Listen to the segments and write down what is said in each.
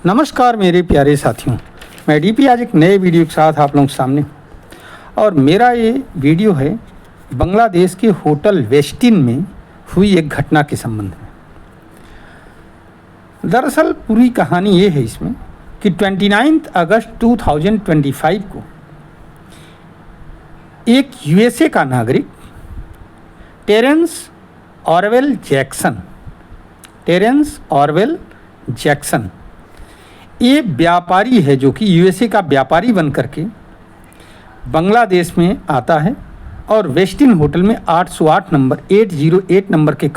नमस्कार मेरे प्यारे साथियों, मैं डीपी आज एक नए वीडियो के साथ आप लोगों के सामने। और मेरा ये वीडियो है बांग्लादेश के होटल वेस्टिन में हुई एक घटना के संबंध में। दरअसल पूरी कहानी ये है इसमें कि 29 अगस्त 2025 को एक यूएसए का नागरिक टेरेंस ऑरवेल जैक्सन ये व्यापारी है जो कि यूएसए का व्यापारी बन करके बांग्लादेश में आता है और वेस्टिन होटल में 808 नंबर 808 नंबर के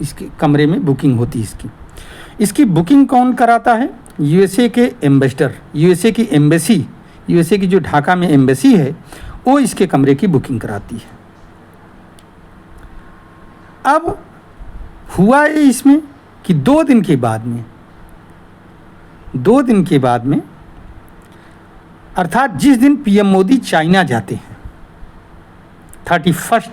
इसके कमरे में बुकिंग होती है। इसकी बुकिंग कौन कराता है? यूएसए के एम्बेसडर, यूएसए की जो ढाका में एम्बेसी है वो इसके कमरे की बुकिंग कराती है। अब हुआ ये इसमें कि दो दिन के बाद में अर्थात जिस दिन पीएम मोदी चाइना जाते हैं 31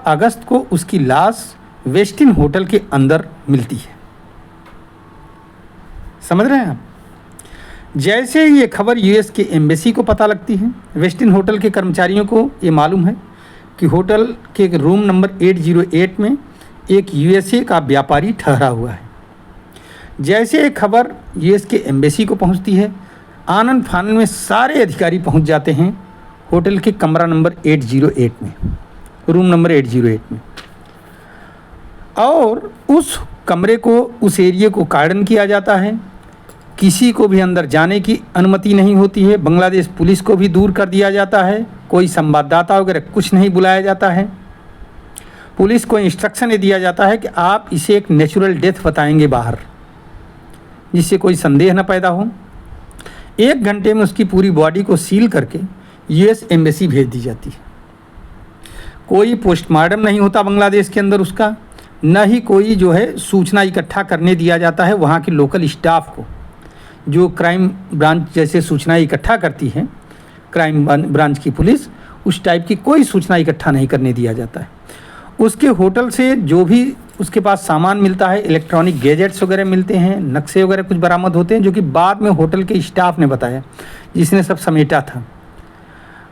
अगस्त को उसकी लाश वेस्टिन होटल के अंदर मिलती है। समझ रहे हैं आप? जैसे ही ये खबर यूएस के एम्बेसी को पता लगती है, वेस्टिन होटल के कर्मचारियों को ये मालूम है कि होटल के रूम नंबर 808 में एक यूएसए का व्यापारी ठहरा हुआ है। जैसे एक खबर यूएस के एम्बेसी को पहुंचती है, आनंद फानन में सारे अधिकारी पहुंच जाते हैं होटल के कमरा नंबर 808 में, रूम नंबर 808 में, और उस कमरे को, उस एरिया को कार्डन किया जाता है। किसी को भी अंदर जाने की अनुमति नहीं होती है। बांग्लादेश पुलिस को भी दूर कर दिया जाता है। कोई संवाददाता वगैरह कुछ नहीं बुलाया जाता है। पुलिस को इंस्ट्रक्शन ये दिया जाता है कि आप इसे एक नेचुरल डेथ बताएंगे बाहर, जिससे कोई संदेह न पैदा हो। 1 घंटे में उसकी पूरी बॉडी को सील करके यूएस एम्बेसी भेज दी जाती है। कोई पोस्टमार्टम नहीं होता बांग्लादेश के अंदर उसका, न ही कोई जो है सूचना इकट्ठा करने दिया जाता है वहाँ के लोकल स्टाफ को, जो क्राइम ब्रांच जैसे सूचना इकट्ठा करती है, क्राइम ब्रांच की पुलिस, उस टाइप की कोई सूचना इकट्ठा नहीं करने दिया जाता है। उसके होटल से जो भी उसके पास सामान मिलता है, इलेक्ट्रॉनिक गैजेट्स वगैरह मिलते हैं, नक्शे वगैरह कुछ बरामद होते हैं, जो कि बाद में होटल के स्टाफ ने बताया जिसने सब समेटा था।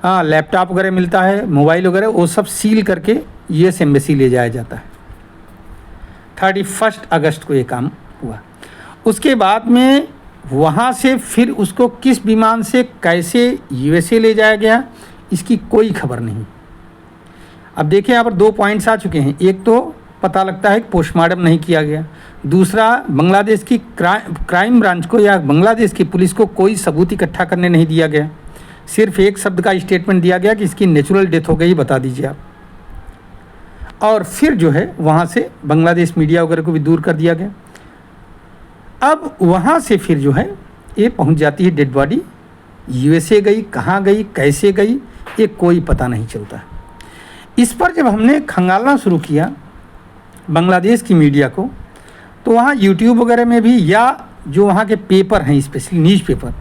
हाँ, लैपटॉप वगैरह मिलता है, मोबाइल वगैरह, वो सब सील करके यूएस एम्बेसी ले जाया जाता है। 31 अगस्त को ये काम हुआ। उसके बाद में वहाँ से फिर उसको किस विमान से कैसे यूएसए ले जाया गया, इसकी कोई खबर नहीं। अब देखिए यहाँ पर 2 पॉइंट्स आ चुके हैं। एक तो पता लगता है कि पोस्टमार्टम नहीं किया गया, दूसरा बांग्लादेश की क्राइम ब्रांच को या बांग्लादेश की पुलिस को कोई सबूत इकट्ठा करने नहीं दिया गया। सिर्फ एक शब्द का स्टेटमेंट दिया गया कि इसकी नेचुरल डेथ हो गई, बता दीजिए आप। और फिर जो है वहाँ से बांग्लादेश मीडिया वगैरह को भी दूर कर दिया गया। अब वहाँ से फिर जो है ये पहुँच जाती है डेड बॉडी। यूएसए गई, कहाँ गई, कैसे गई, ये कोई पता नहीं चलता। इस पर जब हमने खंगालना शुरू किया बांग्लादेश की मीडिया को, तो वहाँ यूट्यूब वगैरह में भी, या जो वहाँ के पेपर हैं, स्पेशली न्यूज़ पेपर,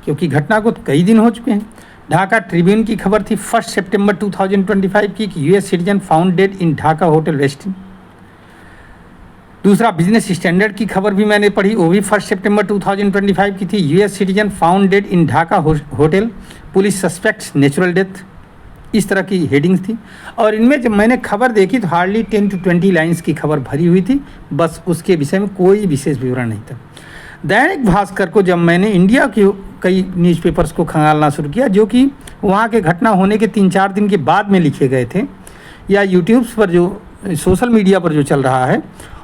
क्योंकि घटना को तो कई दिन हो चुके हैं। ढाका ट्रिब्यून की खबर थी 1 सितंबर 2025 की कि US citizen found dead in Dhaka hotel Westin. दूसरा बिजनेस स्टैंडर्ड की खबर भी मैंने पढ़ी, वो भी 1 सितंबर 2025 की थी। US citizen found dead in Dhaka hotel, police suspects natural death. इस तरह की हेडिंग्स थी। और इनमें जब मैंने खबर देखी तो हार्डली 10 to 20 लाइन्स की खबर भरी हुई थी, बस उसके विषय में कोई विशेष विवरण नहीं था। दैनिक भास्कर को जब मैंने इंडिया के कई न्यूज़पेपर्स को खंगालना शुरू किया, जो कि वहाँ के घटना होने के 3-4 दिन के बाद में लिखे गए थे, या यूट्यूब पर जो सोशल मीडिया पर जो चल रहा है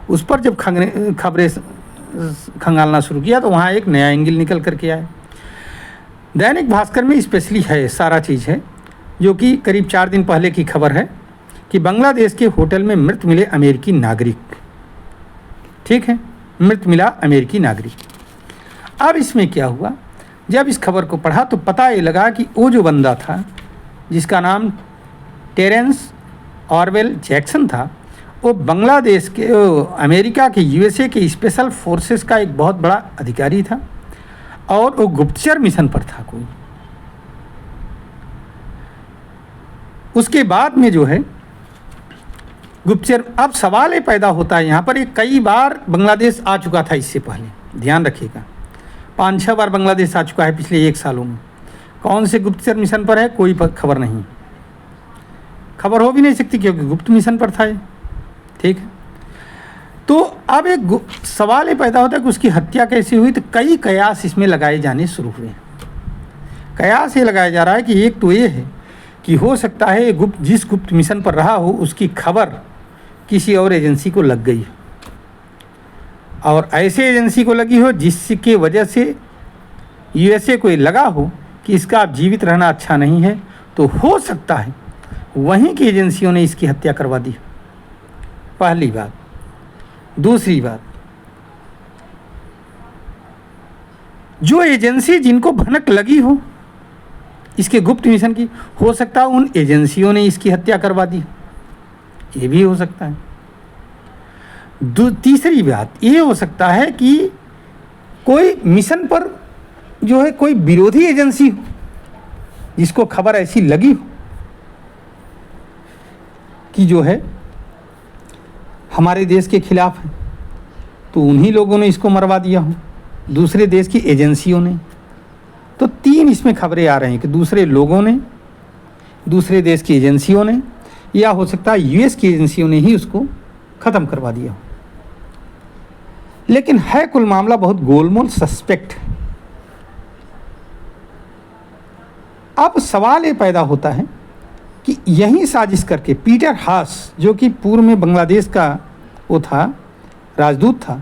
उस पर जब खबरें खंगालना शुरू किया, तो वहाँ एक नया एंगल निकल करके आया। दैनिक भास्कर में स्पेशली है सारा चीज़ है, जो कि करीब 4 दिन पहले की खबर है कि बांग्लादेश के होटल में मृत मिले अमेरिकी नागरिक। ठीक है, मृत मिला अमेरिकी नागरिक। अब इसमें क्या हुआ, जब इस खबर को पढ़ा तो पता ये लगा कि वो जो बंदा था जिसका नाम टेरेंस ऑरवेल जैक्सन था, वो बांग्लादेश के, अमेरिका के, यूएसए के स्पेशल फोर्सेस का एक बहुत बड़ा अधिकारी था, और वो गुप्तचर मिशन पर था कोई। उसके बाद में जो है गुप्तचर। अब सवाल ये पैदा होता है यहाँ पर, ये कई बार बांग्लादेश आ चुका था इससे पहले, ध्यान रखिएगा 5-6 बार बांग्लादेश आ चुका है पिछले 1 सालों में। कौन से गुप्तचर मिशन पर है कोई खबर नहीं, खबर हो भी नहीं सकती क्योंकि गुप्त मिशन पर था ये, ठीक है। तो अब एक सवाल ये पैदा होता है कि उसकी हत्या कैसे हुई, तो कई कयास इसमें लगाए जाने शुरू हुए। कयास ये लगाया जा रहा है कि एक तो ये है कि हो सकता है जिस गुप्त मिशन पर रहा हो उसकी खबर किसी और एजेंसी को लग गई और ऐसे एजेंसी को लगी हो जिसकी वजह से यूएसए को ये लगा हो कि इसका अब जीवित रहना अच्छा नहीं है, तो हो सकता है वहीं की एजेंसियों ने इसकी हत्या करवा दी, पहली बात। दूसरी बात, जो एजेंसी जिनको भनक लगी हो इसके गुप्त मिशन की, हो सकता है उन एजेंसियों ने इसकी हत्या करवा दी, ये भी हो सकता है। तीसरी बात ये हो सकता है कि कोई मिशन पर जो है कोई विरोधी एजेंसी हो जिसको खबर ऐसी लगी हो कि जो है हमारे देश के खिलाफ है, तो उन्हीं लोगों ने इसको मरवा दिया हो, दूसरे देश की एजेंसियों ने। तो 3 इसमें खबरें आ रही हैं कि दूसरे लोगों ने, दूसरे देश की एजेंसियों ने, या हो सकता है यूएस की एजेंसियों ने ही उसको ख़त्म करवा दिया हो। लेकिन है कुल मामला बहुत गोलमोल सस्पेक्ट है। अब सवाल ये पैदा होता है कि यही साजिश करके पीटर हास, जो कि पूर्व में बांग्लादेश का वो था, राजदूत था,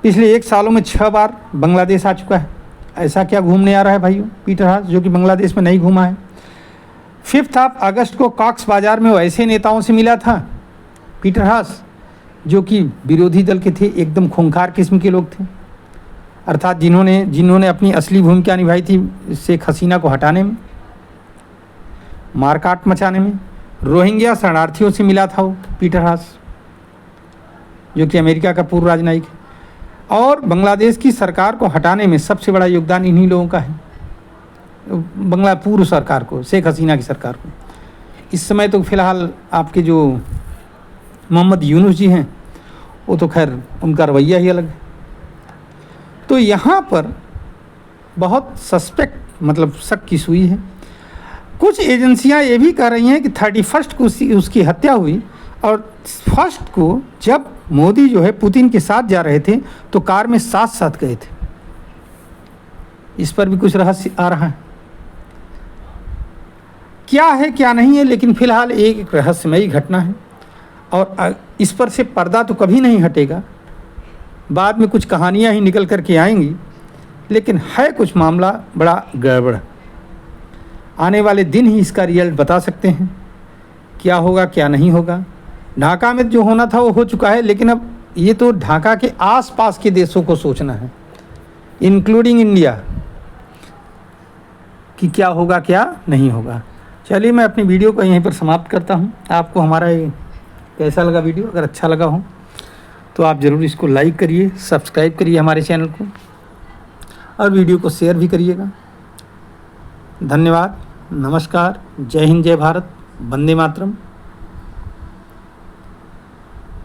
पिछले 1 सालों में 6 बार बांग्लादेश आ चुका है। ऐसा क्या घूमने आ रहा है भाइयों पीटर हास, जो कि बांग्लादेश में नहीं घूमा है। 5 अगस्त को कॉक्स बाज़ार में वो ऐसे नेताओं से मिला था पीटर हास जो कि विरोधी दल के थे, एकदम खूंखार किस्म के लोग थे, अर्थात जिन्होंने अपनी असली भूमिका निभाई थी शेख हसीना को हटाने में, मारकाट मचाने में। रोहिंग्या शरणार्थियों से मिला था वो पीटर हास, जो कि अमेरिका का पूर्व राजनयिक है, और बांग्लादेश की सरकार को हटाने में सबसे बड़ा योगदान इन्हीं लोगों का है, पूर्व सरकार को, शेख हसीना की सरकार को। इस समय तो फिलहाल आपके जो मोहम्मद यूनुस जी हैं वो तो खैर उनका रवैया ही अलग है। तो यहाँ पर बहुत सस्पेक्ट, मतलब शक की सुई है। कुछ एजेंसियाँ ये भी कह रही हैं कि 31 को उसकी हत्या हुई और 1 को जब मोदी जो है पुतिन के साथ जा रहे थे तो कार में साथ साथ गए थे। इस पर भी कुछ रहस्य आ रहा है, क्या है क्या नहीं है, लेकिन फिलहाल एक रहस्यमयी घटना है और इस पर से पर्दा तो कभी नहीं हटेगा। बाद में कुछ कहानियां ही निकल कर के आएंगी, लेकिन है कुछ मामला बड़ा गड़बड़। आने वाले दिन ही इसका रिजल्ट बता सकते हैं, क्या होगा क्या नहीं होगा। ढाका में जो होना था वो हो चुका है, लेकिन अब ये तो ढाका के आसपास के देशों को सोचना है, इंक्लूडिंग इंडिया, कि क्या होगा क्या नहीं होगा। चलिए मैं अपनी वीडियो को यहीं पर समाप्त करता हूँ। आपको हमारा ये कैसा लगा वीडियो, अगर अच्छा लगा हो तो आप ज़रूर इसको लाइक करिए, सब्सक्राइब करिए हमारे चैनल को, और वीडियो को शेयर भी करिएगा। धन्यवाद, नमस्कार, जय हिंद, जय भारत, वंदे मातरम।